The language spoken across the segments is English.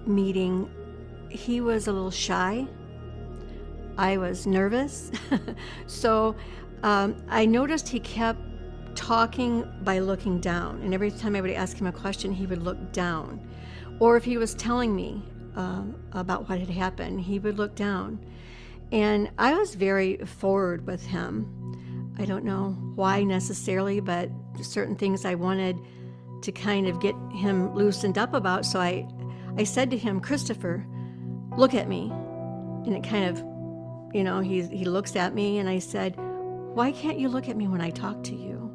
meeting, he was a little shy. I was nervous. So I noticed he kept talking by looking down. And every time I would ask him a question, he would look down. Or if he was telling me about what had happened, he would look down. And I was very forward with him. I don't know why necessarily, but certain things I wanted to kind of get him loosened up about. So I said to him, "Christopher, look at me." And it kind of, he looks at me, and I said, "Why can't you look at me when I talk to you?"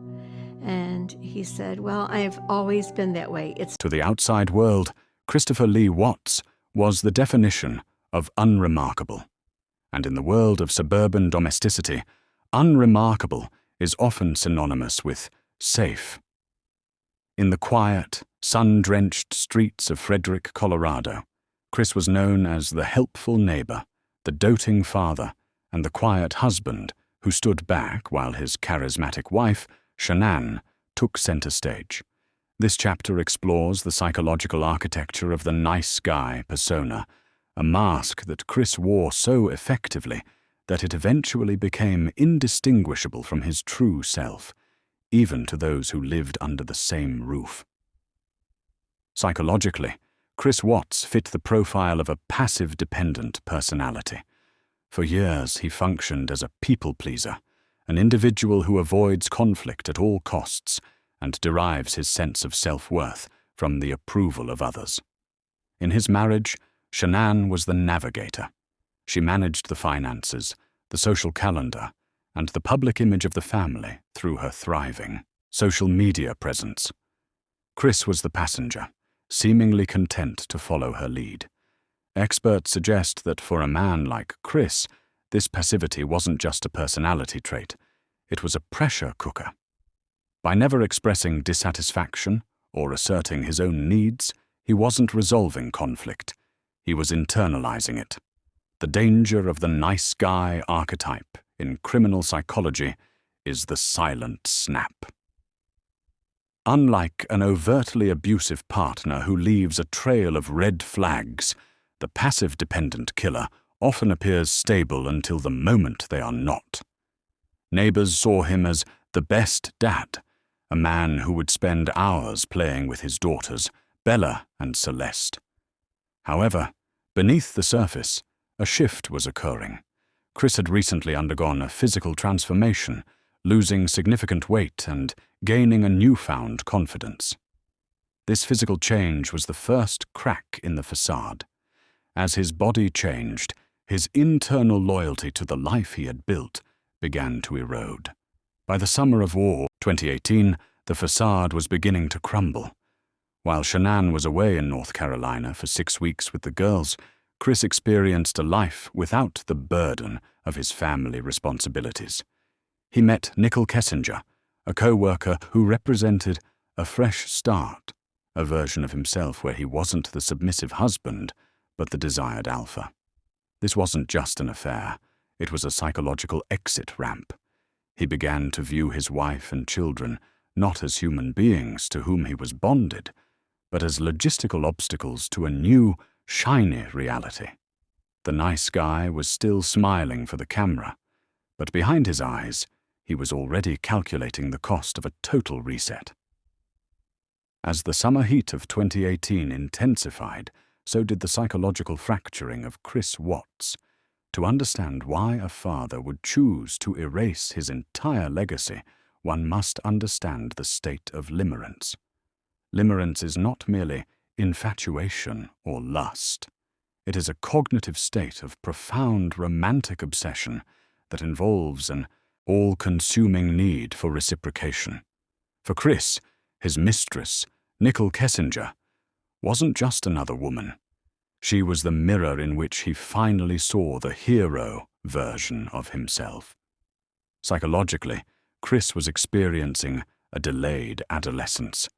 And he said, "Well, I've always been that way." To the outside world, Christopher Lee Watts was the definition of unremarkable. And in the world of suburban domesticity, unremarkable is often synonymous with safe. In the quiet, sun-drenched streets of Frederick, Colorado, Chris was known as the helpful neighbor, the doting father, and the quiet husband who stood back while his charismatic wife, Shanann, took center stage. This chapter explores the psychological architecture of the nice guy persona, a mask that Chris wore so effectively that it eventually became indistinguishable from his true self, even to those who lived under the same roof. Psychologically, Chris Watts fit the profile of a passive-dependent personality. For years, he functioned as a people-pleaser, an individual who avoids conflict at all costs and derives his sense of self-worth from the approval of others. In his marriage, Shanann was the navigator. She managed the finances, the social calendar, and the public image of the family through her thriving social media presence. Chris was the passenger, seemingly content to follow her lead. Experts suggest that for a man like Chris, this passivity wasn't just a personality trait, it was a pressure cooker. By never expressing dissatisfaction or asserting his own needs, he wasn't resolving conflict. He was internalizing it. The danger of the nice guy archetype in criminal psychology is the silent snap. Unlike an overtly abusive partner who leaves a trail of red flags, the passive-dependent killer often appears stable until the moment they are not. Neighbors saw him as the best dad, a man who would spend hours playing with his daughters, Bella and Celeste. However, beneath the surface, a shift was occurring. Chris had recently undergone a physical transformation, losing significant weight and gaining a newfound confidence. This physical change was the first crack in the facade. As his body changed, his internal loyalty to the life he had built began to erode. By the summer of 2018, the facade was beginning to crumble. While Shanann was away in North Carolina for 6 weeks with the girls, Chris experienced a life without the burden of his family responsibilities. He met Nicole Kessinger, a co-worker who represented a fresh start, a version of himself where he wasn't the submissive husband, but the desired alpha. This wasn't just an affair, it was a psychological exit ramp. He began to view his wife and children not as human beings to whom he was bonded, but as logistical obstacles to a new, shiny reality. The nice guy was still smiling for the camera, but behind his eyes, he was already calculating the cost of a total reset. As the summer heat of 2018 intensified, so did the psychological fracturing of Chris Watts. To understand why a father would choose to erase his entire legacy, one must understand the state of limerence. Limerence is not merely infatuation or lust. It is a cognitive state of profound romantic obsession that involves an all-consuming need for reciprocation. For Chris, his mistress, Nicole Kessinger, wasn't just another woman. She was the mirror in which he finally saw the hero version of himself. Psychologically, Chris was experiencing a delayed adolescence.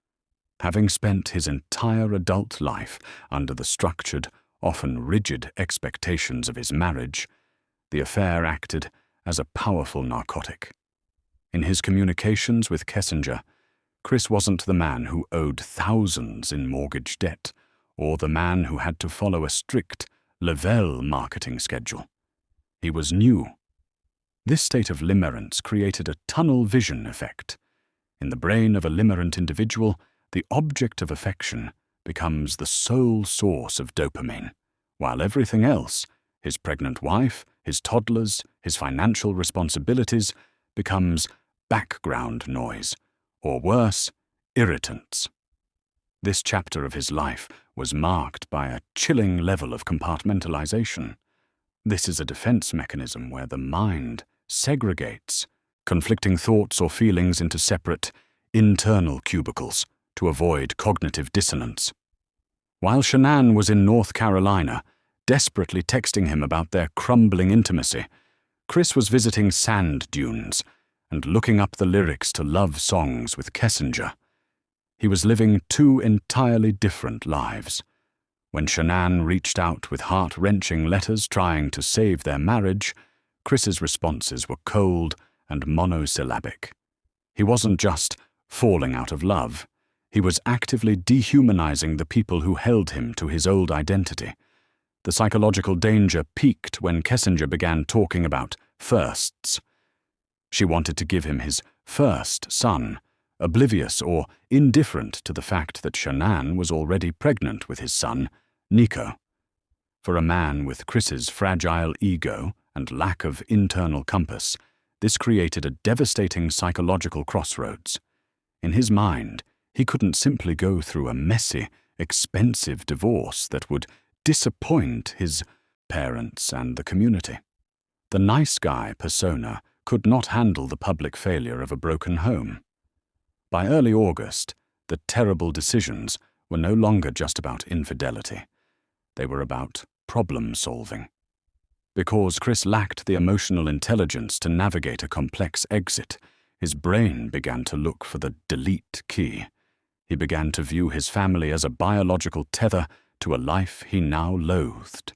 Having spent his entire adult life under the structured, often rigid expectations of his marriage, the affair acted as a powerful narcotic. In his communications with Kessinger, Chris wasn't the man who owed thousands in mortgage debt or the man who had to follow a strict level marketing schedule. He was new. This state of limerence created a tunnel vision effect. In the brain of a limerent individual, the object of affection becomes the sole source of dopamine, while everything else, his pregnant wife, his toddlers, his financial responsibilities, becomes background noise, or worse, irritants. This chapter of his life was marked by a chilling level of compartmentalization. This is a defense mechanism where the mind segregates conflicting thoughts or feelings into separate, internal cubicles to avoid cognitive dissonance. While Shanann was in North Carolina, desperately texting him about their crumbling intimacy, Chris was visiting sand dunes and looking up the lyrics to love songs with Kessinger. He was living two entirely different lives. When Shanann reached out with heart-wrenching letters trying to save their marriage, Chris's responses were cold and monosyllabic. He wasn't just falling out of love. He was actively dehumanizing the people who held him to his old identity. The psychological danger peaked when Kessinger began talking about firsts. She wanted to give him his first son, oblivious or indifferent to the fact that Shanann was already pregnant with his son, Nico. For a man with Chris's fragile ego and lack of internal compass, this created a devastating psychological crossroads. In his mind, he couldn't simply go through a messy, expensive divorce that would disappoint his parents and the community. The nice guy persona could not handle the public failure of a broken home. By early August, the terrible decisions were no longer just about infidelity. They were about problem-solving. Because Chris lacked the emotional intelligence to navigate a complex exit, his brain began to look for the delete key. He began to view his family as a biological tether to a life he now loathed.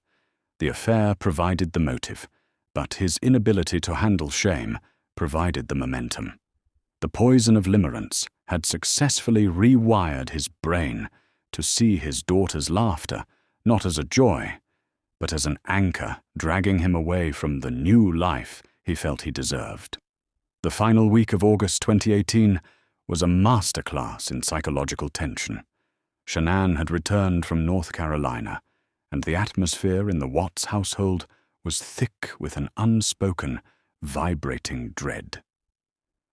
The affair provided the motive, but his inability to handle shame provided the momentum. The poison of limerence had successfully rewired his brain to see his daughter's laughter not as a joy, but as an anchor dragging him away from the new life he felt he deserved. The final week of August 2018 was a masterclass in psychological tension. Shanann had returned from North Carolina, and the atmosphere in the Watts household was thick with an unspoken, vibrating dread.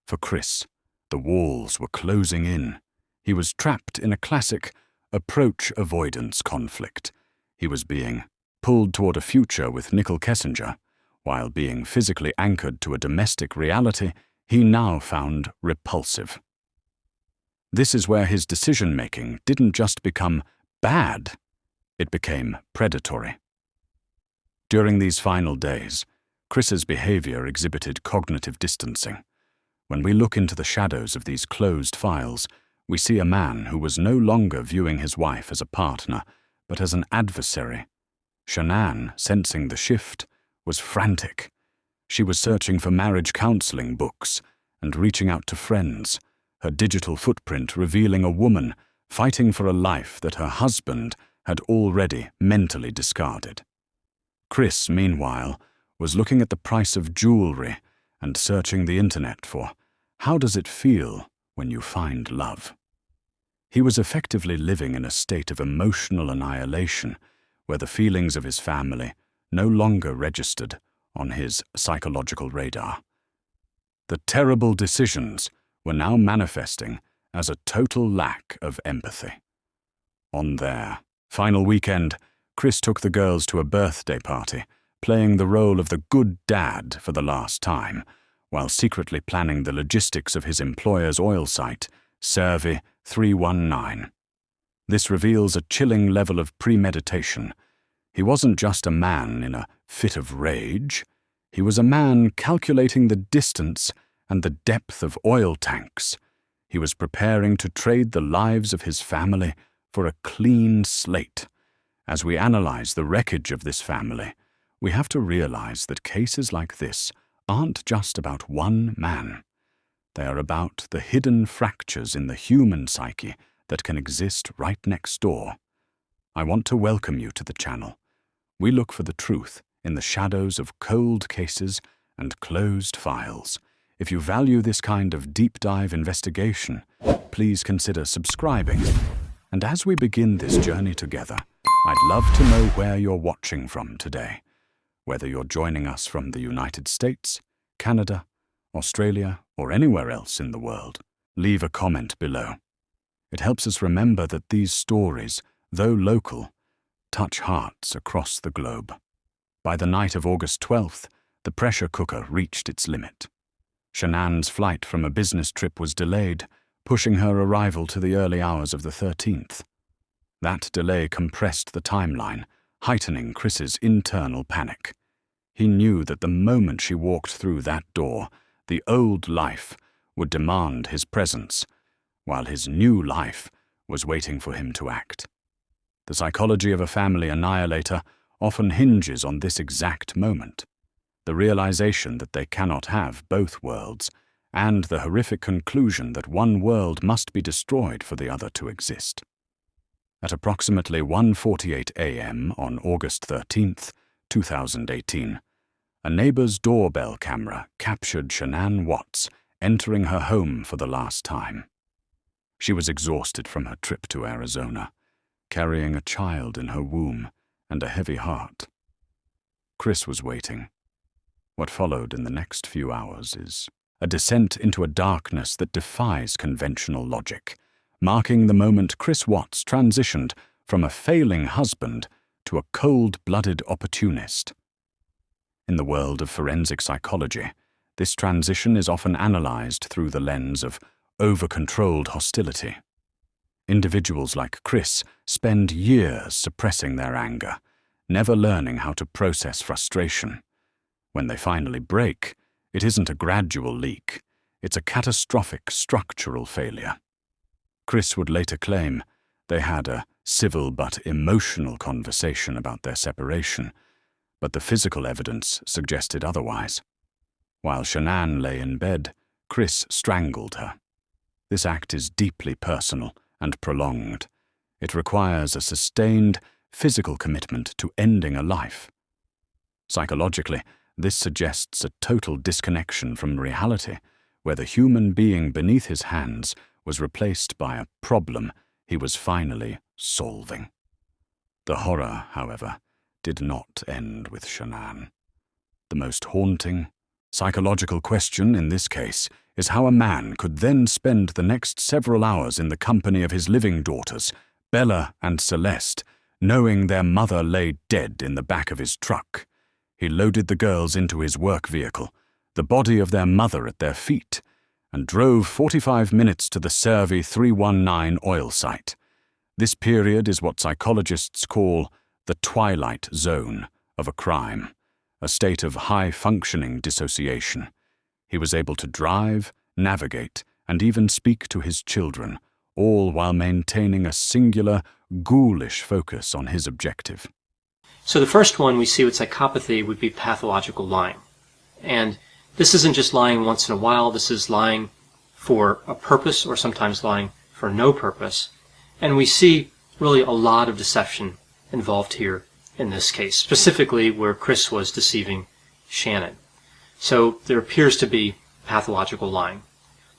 For Chris, the walls were closing in. He was trapped in a classic approach-avoidance conflict. He was being pulled toward a future with Nicole Kessinger, while being physically anchored to a domestic reality he now found repulsive. This is where his decision-making didn't just become bad, it became predatory. During these final days, Chris's behavior exhibited cognitive distancing. When we look into the shadows of these closed files, we see a man who was no longer viewing his wife as a partner, but as an adversary. Shanann, sensing the shift, was frantic. She was searching for marriage counseling books and reaching out to friends, her digital footprint revealing a woman fighting for a life that her husband had already mentally discarded. Chris, meanwhile, was looking at the price of jewelry and searching the internet for how does it feel when you find love. He was effectively living in a state of emotional annihilation where the feelings of his family no longer registered on his psychological radar. The terrible decisions were now manifesting as a total lack of empathy. On their final weekend, Chris took the girls to a birthday party, playing the role of the good dad for the last time, while secretly planning the logistics of his employer's oil site, Survey 319. This reveals a chilling level of premeditation. He wasn't just a man in a fit of rage. He was a man calculating the distance and the depth of oil tanks. He was preparing to trade the lives of his family for a clean slate. As we analyze the wreckage of this family, we have to realize that cases like this aren't just about one man. They are about the hidden fractures in the human psyche that can exist right next door. I want to welcome you to the channel. We look for the truth in the shadows of cold cases and closed files. If you value this kind of deep dive investigation, please consider subscribing. And as we begin this journey together, I'd love to know where you're watching from today. Whether you're joining us from the United States, Canada, Australia, or anywhere else in the world, leave a comment below. It helps us remember that these stories, though local, touch hearts across the globe. By the night of August 12th, the pressure cooker reached its limit. Shanann's flight from a business trip was delayed, pushing her arrival to the early hours of the 13th. That delay compressed the timeline, heightening Chris's internal panic. He knew that the moment she walked through that door, the old life would demand his presence, while his new life was waiting for him to act. The psychology of a family annihilator often hinges on this exact moment, the realization that they cannot have both worlds, and the horrific conclusion that one world must be destroyed for the other to exist. At approximately 1:48 a.m. on August 13th, 2018, a neighbor's doorbell camera captured Shanann Watts entering her home for the last time. She was exhausted from her trip to Arizona, carrying a child in her womb and a heavy heart. Chris was waiting. What followed in the next few hours is a descent into a darkness that defies conventional logic, marking the moment Chris Watts transitioned from a failing husband to a cold-blooded opportunist. In the world of forensic psychology, this transition is often analyzed through the lens of over-controlled hostility. Individuals like Chris spend years suppressing their anger, never learning how to process frustration. When they finally break, it isn't a gradual leak, it's a catastrophic structural failure. Chris would later claim they had a civil but emotional conversation about their separation, but the physical evidence suggested otherwise. While Shanann lay in bed, Chris strangled her. This act is deeply personal and prolonged. It requires a sustained physical commitment to ending a life. Psychologically, this suggests a total disconnection from reality, where the human being beneath his hands was replaced by a problem he was finally solving. The horror, however, did not end with Shanann. The most haunting, psychological question in this case is how a man could then spend the next several hours in the company of his living daughters, Bella and Celeste, knowing their mother lay dead in the back of his truck. He loaded the girls into his work vehicle, the body of their mother at their feet, and drove 45 minutes to the Cervi 319 oil site. This period is what psychologists call the twilight zone of a crime, a state of high-functioning dissociation. He was able to drive, navigate, and even speak to his children, all while maintaining a singular, ghoulish focus on his objective. So the first one we see with psychopathy would be pathological lying. And this isn't just lying once in a while, this is lying for a purpose or sometimes lying for no purpose. And we see really a lot of deception involved here in this case, specifically where Chris was deceiving Shanann. So there appears to be pathological lying.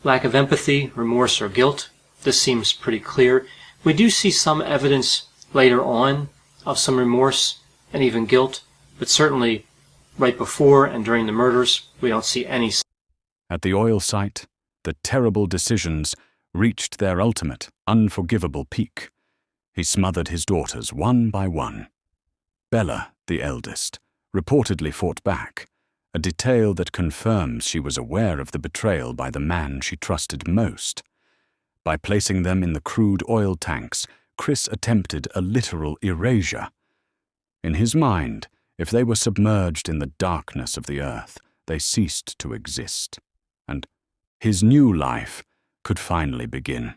Lack of empathy, remorse, or guilt, this seems pretty clear. We do see some evidence later on of some remorse and even guilt, but certainly right before and during the murders, we don't see any. At the oil site, the terrible decisions reached their ultimate, unforgivable peak. He smothered his daughters one by one. Bella, the eldest, reportedly fought back, a detail that confirms she was aware of the betrayal by the man she trusted most. By placing them in the crude oil tanks, Chris attempted a literal erasure. In his mind, if they were submerged in the darkness of the earth, they ceased to exist, and his new life could finally begin.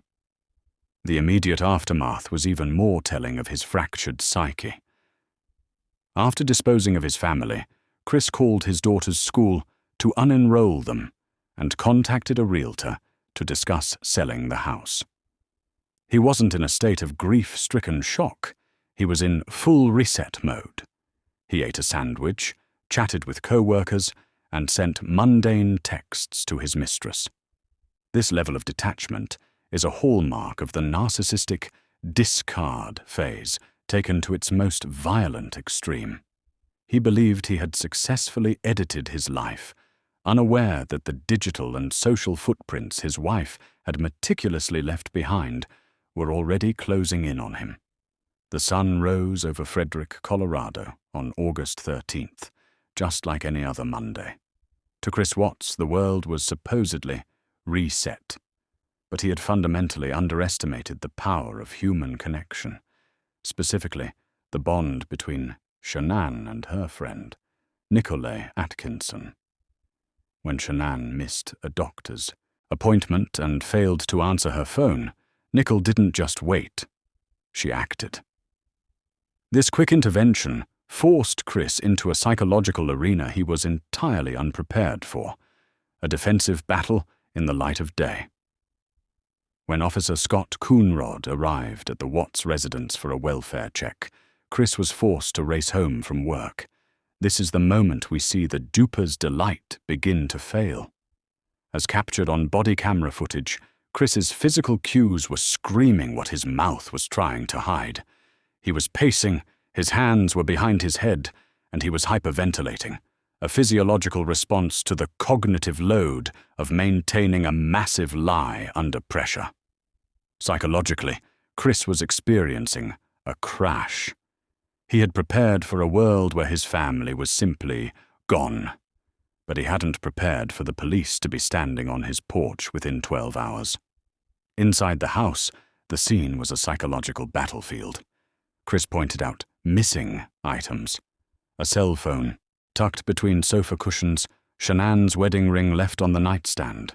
The immediate aftermath was even more telling of his fractured psyche. After disposing of his family, Chris called his daughter's school to unenroll them and contacted a realtor to discuss selling the house. He wasn't in a state of grief-stricken shock. He was in full reset mode. He ate a sandwich, chatted with co-workers, and sent mundane texts to his mistress. This level of detachment is a hallmark of the narcissistic discard phase taken to its most violent extreme. He believed he had successfully edited his life, unaware that the digital and social footprints his wife had meticulously left behind were already closing in on him. The sun rose over Frederick, Colorado on August 13th, just like any other Monday. To Chris Watts, the world was supposedly reset, but he had fundamentally underestimated the power of human connection, specifically the bond between Shanann and her friend, Nicolay Atkinson. When Shanann missed a doctor's appointment and failed to answer her phone, Nicol didn't just wait, she acted. This quick intervention forced Chris into a psychological arena he was entirely unprepared for, a defensive battle in the light of day. When Officer Scott Coonrod arrived at the Watts residence for a welfare check, Chris was forced to race home from work. This is the moment we see the duper's delight begin to fail. As captured on body camera footage, Chris's physical cues were screaming what his mouth was trying to hide. He was pacing, his hands were behind his head, and he was hyperventilating, a physiological response to the cognitive load of maintaining a massive lie under pressure. Psychologically, Chris was experiencing a crash. He had prepared for a world where his family was simply gone, but he hadn't prepared for the police to be standing on his porch within 12 hours. Inside the house, the scene was a psychological battlefield. Chris pointed out missing items: a cell phone tucked between sofa cushions, Shanann's wedding ring left on the nightstand.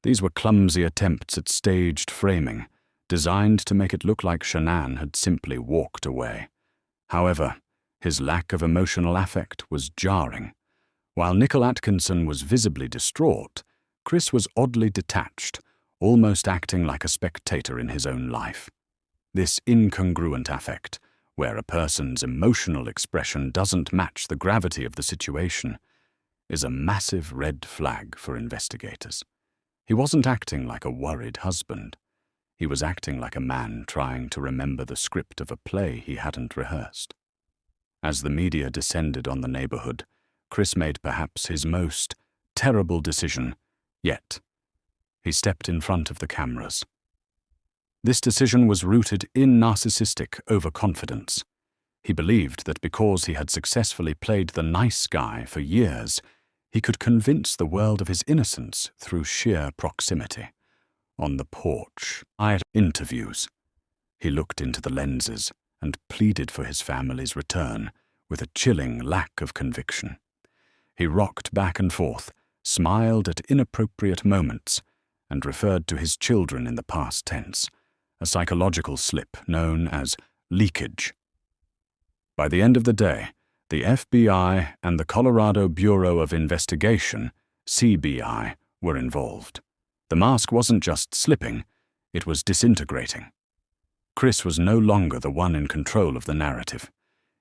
These were clumsy attempts at staged framing, designed to make it look like Shanann had simply walked away. However, his lack of emotional affect was jarring. While Nicol Atkinson was visibly distraught, Chris was oddly detached, almost acting like a spectator in his own life. This incongruent affect, where a person's emotional expression doesn't match the gravity of the situation, is a massive red flag for investigators. He wasn't acting like a worried husband. He was acting like a man trying to remember the script of a play he hadn't rehearsed. As the media descended on the neighborhood, Chris made perhaps his most terrible decision yet. He stepped in front of the cameras. This decision was rooted in narcissistic overconfidence. He believed that because he had successfully played the nice guy for years, he could convince the world of his innocence through sheer proximity. On the porch, at interviews, he looked into the lenses and pleaded for his family's return with a chilling lack of conviction. He rocked back and forth, smiled at inappropriate moments, and referred to his children in the past tense, a psychological slip known as leakage. By the end of the day, the FBI and the Colorado Bureau of Investigation, CBI, were involved. The mask wasn't just slipping, it was disintegrating. Chris was no longer the one in control of the narrative.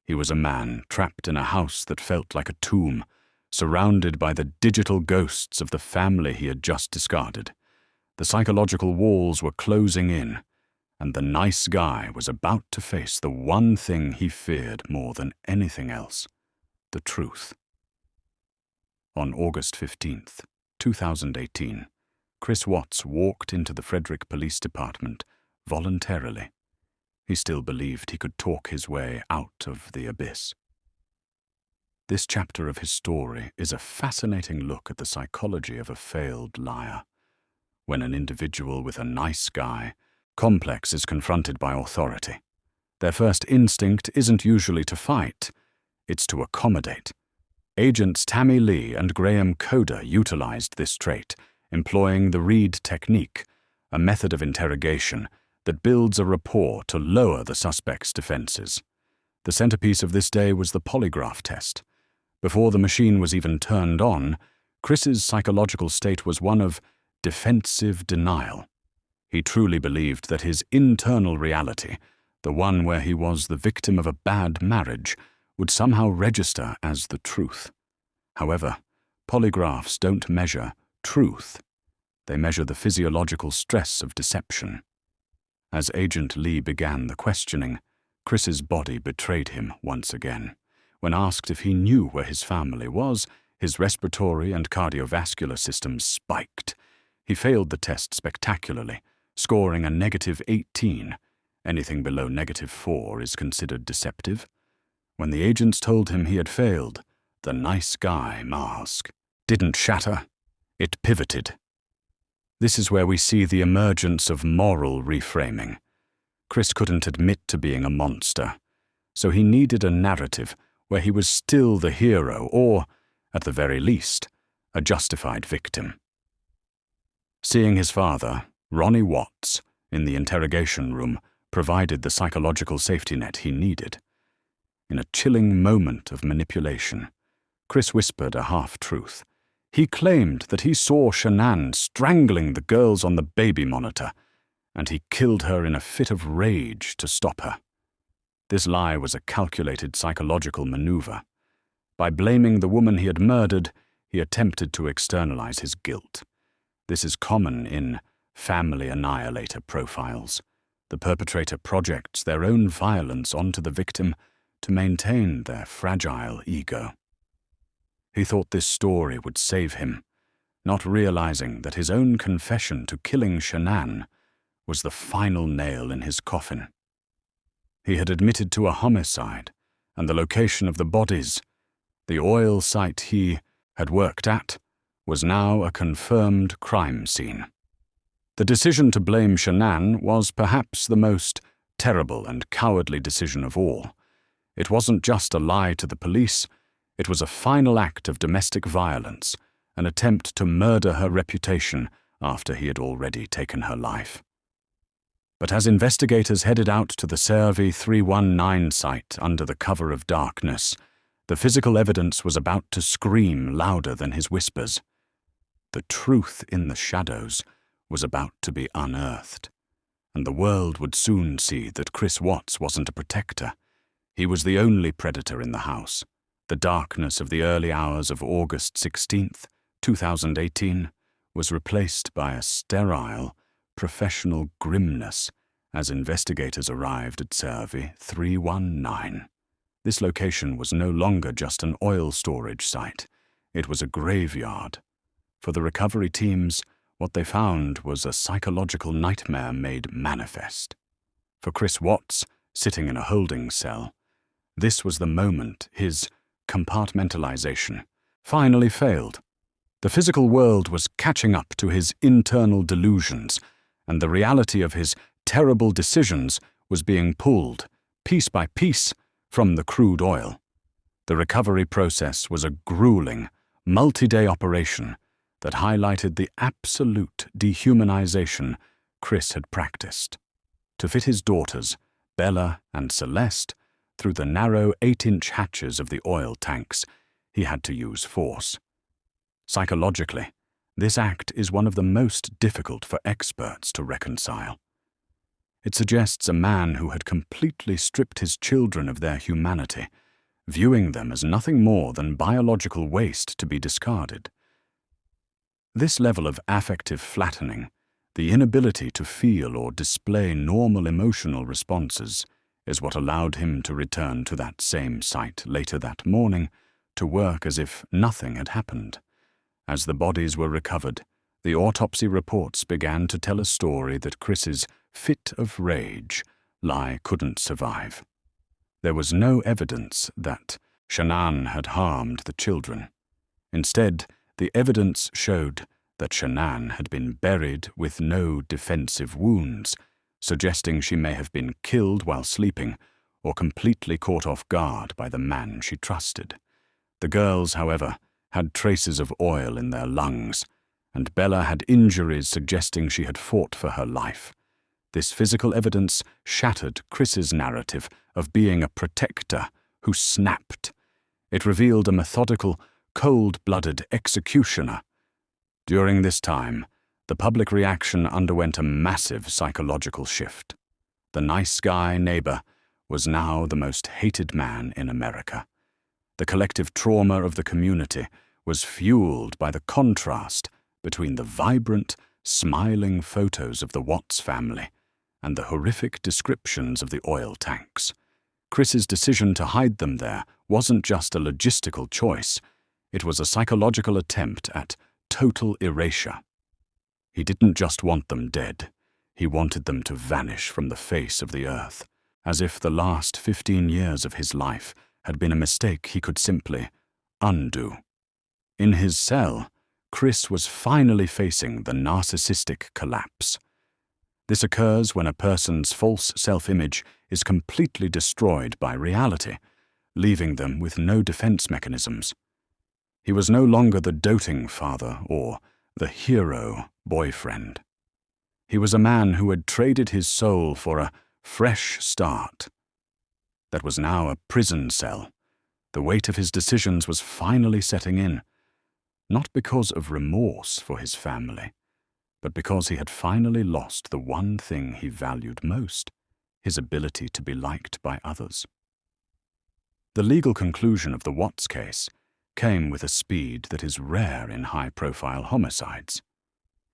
He was a man trapped in a house that felt like a tomb, surrounded by the digital ghosts of the family he had just discarded. The psychological walls were closing in, and the nice guy was about to face the one thing he feared more than anything else: the truth. On August 15th, 2018, Chris Watts walked into the Frederick Police Department voluntarily. He still believed he could talk his way out of the abyss. This chapter of his story is a fascinating look at the psychology of a failed liar. When an individual with a nice guy complex is confronted by authority, their first instinct isn't usually to fight, it's to accommodate. Agents Tammy Lee and Graham Coder utilized this trait, employing the Reed technique, a method of interrogation that builds a rapport to lower the suspect's defenses. The centerpiece of this day was the polygraph test. Before the machine was even turned on, Chris's psychological state was one of defensive denial. He truly believed that his internal reality, the one where he was the victim of a bad marriage, would somehow register as the truth. However, polygraphs don't measure truth. They measure the physiological stress of deception. As Agent Lee began the questioning, Chris's body betrayed him once again. When asked if he knew where his family was, his respiratory and cardiovascular systems spiked. He failed the test spectacularly, scoring a -18. Anything below -4 is considered deceptive. When the agents told him he had failed, the nice guy mask didn't shatter, it pivoted. This is where we see the emergence of moral reframing. Chris couldn't admit to being a monster, so he needed a narrative where he was still the hero or, at the very least, a justified victim. Seeing his father, Ronnie Watts, in the interrogation room provided the psychological safety net he needed. In a chilling moment of manipulation, Chris whispered a half-truth. He claimed that he saw Shanann strangling the girls on the baby monitor, and he killed her in a fit of rage to stop her. This lie was a calculated psychological maneuver. By blaming the woman he had murdered, he attempted to externalize his guilt. This is common in family annihilator profiles. The perpetrator projects their own violence onto the victim to maintain their fragile ego. He thought this story would save him, not realizing that his own confession to killing Shanann was the final nail in his coffin. He had admitted to a homicide, and the location of the bodies, the oil site he had worked at, was now a confirmed crime scene. The decision to blame Shanann was perhaps the most terrible and cowardly decision of all. It wasn't just a lie to the police, it was a final act of domestic violence, an attempt to murder her reputation after he had already taken her life. But as investigators headed out to the Cervi 319 site under the cover of darkness, the physical evidence was about to scream louder than his whispers. The truth in the shadows was about to be unearthed, and the world would soon see that Chris Watts wasn't a protector. He was the only predator in the house. The darkness of the early hours of August 16th, 2018, was replaced by a sterile, professional grimness as investigators arrived at Cervi 319. This location was no longer just an oil storage site. It was a graveyard. For the recovery teams, what they found was a psychological nightmare made manifest. For Chris Watts, sitting in a holding cell, this was the moment his compartmentalization finally failed. The physical world was catching up to his internal delusions, and the reality of his terrible decisions was being pulled, piece by piece, from the crude oil. The recovery process was a grueling, multi-day operation that highlighted the absolute dehumanization Chris had practiced. To fit his daughters, Bella and Celeste, through the narrow 8-inch hatches of the oil tanks, he had to use force. Psychologically, this act is one of the most difficult for experts to reconcile. It suggests a man who had completely stripped his children of their humanity, viewing them as nothing more than biological waste to be discarded. This level of affective flattening, the inability to feel or display normal emotional responses, is what allowed him to return to that same site later that morning to work as if nothing had happened. As the bodies were recovered, the autopsy reports began to tell a story that Chris's fit of rage lie couldn't survive. There was no evidence that Shanann had harmed the children. Instead, the evidence showed that Shanann had been buried with no defensive wounds, suggesting she may have been killed while sleeping or completely caught off guard by the man she trusted. The girls, however, had traces of oil in their lungs, and Bella had injuries suggesting she had fought for her life. This physical evidence shattered Chris's narrative of being a protector who snapped. It revealed a methodical, cold-blooded executioner. During this time, the public reaction underwent a massive psychological shift. The nice guy neighbor was now the most hated man in America. The collective trauma of the community was fueled by the contrast between the vibrant, smiling photos of the Watts family and the horrific descriptions of the oil tanks. Chris's decision to hide them there wasn't just a logistical choice, it was a psychological attempt at total erasure. He didn't just want them dead, he wanted them to vanish from the face of the earth, as if the last 15 years of his life had been a mistake he could simply undo. In his cell, Chris was finally facing the narcissistic collapse. This occurs when a person's false self-image is completely destroyed by reality, leaving them with no defense mechanisms. He was no longer the doting father or the hero boyfriend. He was a man who had traded his soul for a fresh start. That was now a prison cell. The weight of his decisions was finally setting in, not because of remorse for his family, but because he had finally lost the one thing he valued most, his ability to be liked by others. The legal conclusion of the Watts case came with a speed that is rare in high-profile homicides.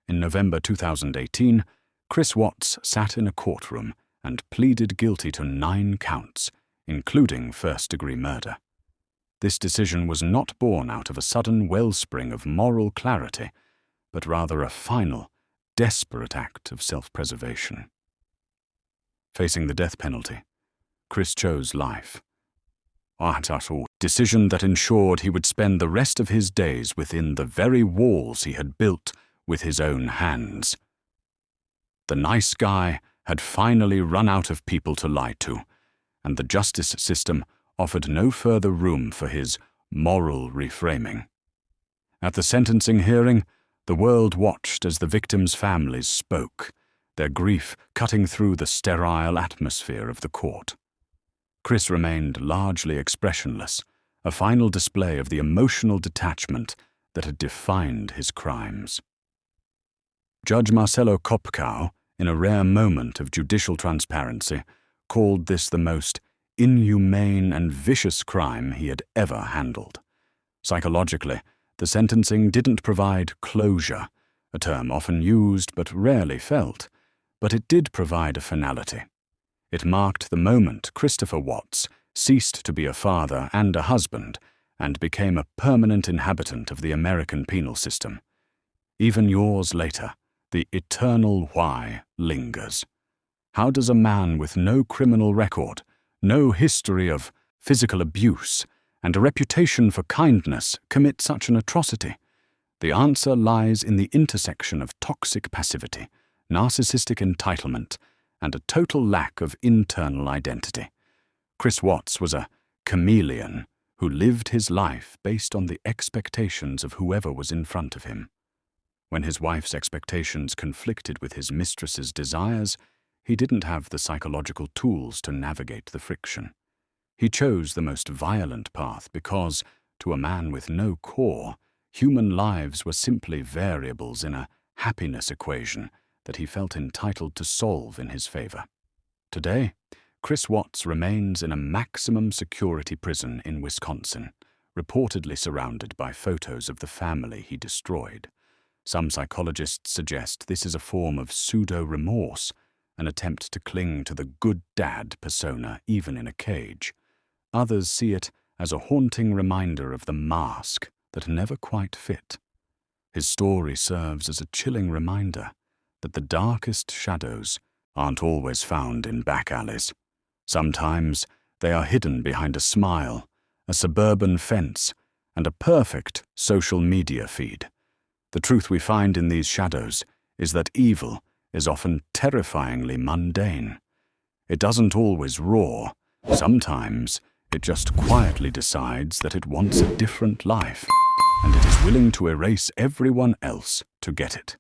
In November 2018, Chris Watts sat in a courtroom and pleaded guilty to 9 counts, including first-degree murder. This decision was not born out of a sudden wellspring of moral clarity, but rather a final, desperate act of self-preservation. Facing the death penalty, Chris chose life. A decision that ensured he would spend the rest of his days within the very walls he had built with his own hands. The nice guy had finally run out of people to lie to, and the justice system offered no further room for his moral reframing. At the sentencing hearing, the world watched as the victims' families spoke, their grief cutting through the sterile atmosphere of the court. Chris remained largely expressionless, a final display of the emotional detachment that had defined his crimes. Judge Marcelo Kopkow, in a rare moment of judicial transparency, called this the most inhumane and vicious crime he had ever handled. Psychologically, the sentencing didn't provide closure, a term often used but rarely felt, but it did provide a finality. It marked the moment Christopher Watts ceased to be a father and a husband and became a permanent inhabitant of the American penal system. Even years later, the eternal why lingers. How does a man with no criminal record, no history of physical abuse, and a reputation for kindness commit such an atrocity? The answer lies in the intersection of toxic passivity, narcissistic entitlement, and a total lack of internal identity. Chris Watts was a chameleon who lived his life based on the expectations of whoever was in front of him. When his wife's expectations conflicted with his mistress's desires, he didn't have the psychological tools to navigate the friction. He chose the most violent path because, to a man with no core, human lives were simply variables in a happiness equation that he felt entitled to solve in his favor. Today, Chris Watts remains in a maximum security prison in Wisconsin, reportedly surrounded by photos of the family he destroyed. Some psychologists suggest this is a form of pseudo-remorse, an attempt to cling to the good dad persona even in a cage. Others see it as a haunting reminder of the mask that never quite fit. His story serves as a chilling reminder that the darkest shadows aren't always found in back alleys. Sometimes they are hidden behind a smile, a suburban fence, and a perfect social media feed. The truth we find in these shadows is that evil is often terrifyingly mundane. It doesn't always roar. Sometimes it just quietly decides that it wants a different life, and it is willing to erase everyone else to get it.